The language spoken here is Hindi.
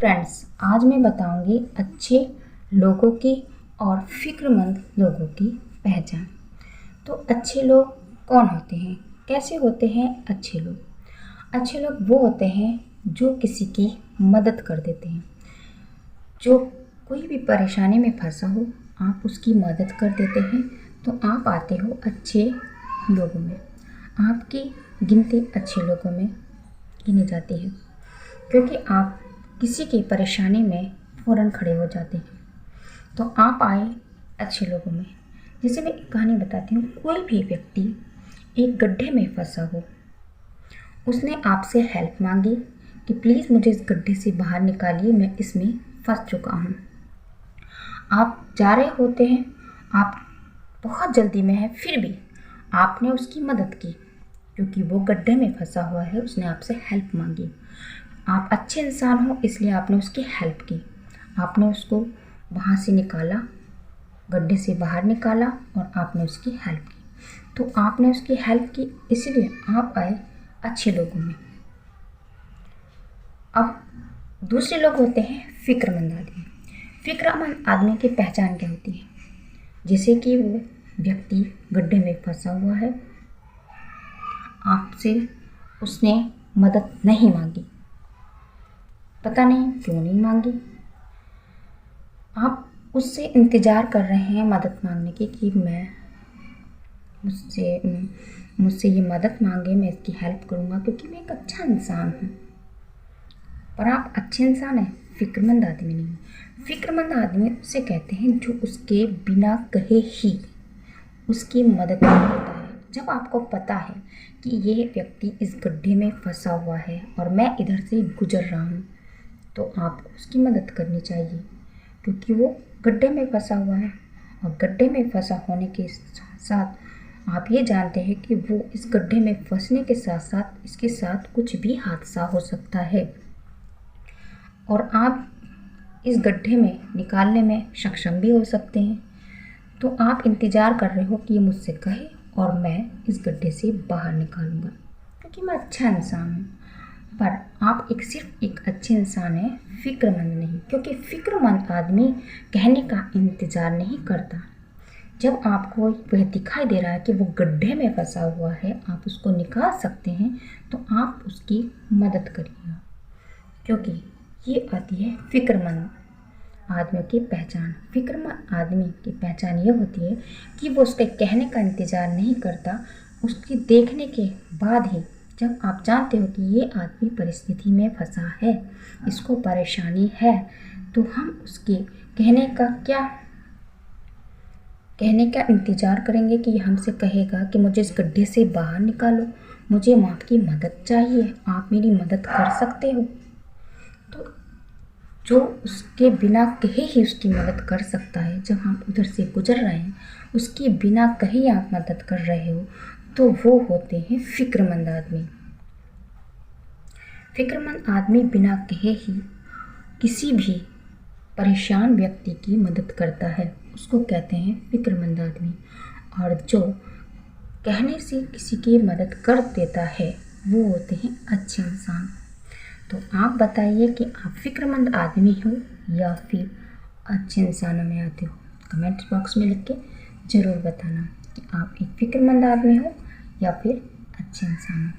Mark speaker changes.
Speaker 1: फ्रेंड्स, आज मैं बताऊंगी अच्छे लोगों की और फिक्रमंद लोगों की पहचान। तो अच्छे लोग कौन होते हैं, कैसे होते हैं अच्छे लोग? अच्छे लोग वो होते हैं जो किसी की मदद कर देते हैं। जो कोई भी परेशानी में फंसा हो, आप उसकी मदद कर देते हैं, तो आप आते हो अच्छे लोगों में। आपकी गिनती अच्छे लोगों में गिनी जाती है, क्योंकि आप किसी की परेशानी में फ़ौरन खड़े हो जाते हैं। तो आप आए अच्छे लोगों में। जैसे मैं एक कहानी बताती हूँ। कोई भी व्यक्ति एक गड्ढे में फंसा हो, उसने आपसे हेल्प मांगी कि प्लीज़ मुझे इस गड्ढे से बाहर निकालिए, मैं इसमें फंस चुका हूँ। आप जा रहे होते हैं, आप बहुत जल्दी में हैं, फिर भी आपने उसकी मदद की, क्योंकि वो गड्ढे में फंसा हुआ है, उसने आपसे हेल्प मांगी। आप अच्छे इंसान हो, इसलिए आपने उसकी हेल्प की। आपने उसको वहाँ से निकाला, गड्ढे से बाहर निकाला, और आपने उसकी हेल्प की। तो आपने उसकी हेल्प की, इसलिए आप आए अच्छे लोगों में। अब दूसरे लोग होते हैं फिक्रमंद आदमी। फिक्रमंद आदमी की पहचान क्या होती है? जैसे कि वो व्यक्ति गड्ढे में फंसा हुआ है, आपसे उसने मदद नहीं मांगी, पता नहीं क्यों नहीं मांगी। आप उससे इंतज़ार कर रहे हैं मदद मांगने की कि मुझसे ये मदद मांगे, मैं इसकी हेल्प करूँगा, क्योंकि मैं एक अच्छा इंसान हूँ। पर आप अच्छे इंसान हैं, फिक्रमंद आदमी नहीं। फिक्रमंद आदमी उसे कहते हैं जो उसके बिना कहे ही उसकी मदद करता है। जब आपको पता है कि ये व्यक्ति इस गड्ढे में फंसा हुआ है और मैं इधर से गुजर रहा हूँ, तो आपको उसकी मदद करनी चाहिए, क्योंकि वो गड्ढे में फंसा हुआ है। और गड्ढे में फंसा होने के साथ आप ये जानते हैं कि वो इस गड्ढे में फंसने के साथ साथ इसके साथ कुछ भी हादसा हो सकता है, और आप इस गड्ढे में निकालने में सक्षम भी हो सकते हैं। तो आप इंतज़ार कर रहे हो कि ये मुझसे कहे और मैं इस गड्ढे से बाहर निकालूंगा, क्योंकि मैं अच्छा इंसान हूँ। पर आप सिर्फ एक अच्छे इंसान हैं, फिक्रमंद नहीं। क्योंकि फिक्रमंद आदमी कहने का इंतज़ार नहीं करता। जब आपको वह दिखाई दे रहा है कि वो गड्ढे में फंसा हुआ है, आप उसको निकाल सकते हैं, तो आप उसकी मदद करिएगा, क्योंकि ये आती है फिक्रमंद आदमी की पहचान। फिक्रमंद आदमी की पहचान ये होती है कि वो उसके कहने का इंतज़ार नहीं करता, उसकी देखने के बाद ही, जब आप जानते हो कि ये आदमी परिस्थिति में फंसा है, इसको परेशानी है, तो हम उसके कहने का इंतज़ार करेंगे कि हमसे कहेगा कि मुझे इस गड्ढे से बाहर निकालो, मुझे आपकी मदद चाहिए, आप मेरी मदद कर सकते हो। तो जो उसके बिना कहे ही उसकी मदद कर सकता है, जब हम उधर से गुजर रहे हैं, उसकी बिना कहे आप मदद कर रहे हो, तो वो होते हैं फिक्रमंद आदमी। फिक्रमंद आदमी बिना कहे ही किसी भी परेशान व्यक्ति की मदद करता है, उसको कहते हैं फिक्रमंद आदमी। और जो कहने से किसी की मदद कर देता है, वो होते हैं अच्छे इंसान। तो आप बताइए कि आप फिक्रमंद आदमी हो या फिर अच्छे इंसानों में आते हो। कमेंट बॉक्स में लिख के ज़रूर बताना कि आप एक फिक्रमंद आदमी हो या फिर अच्छे इंसान हो।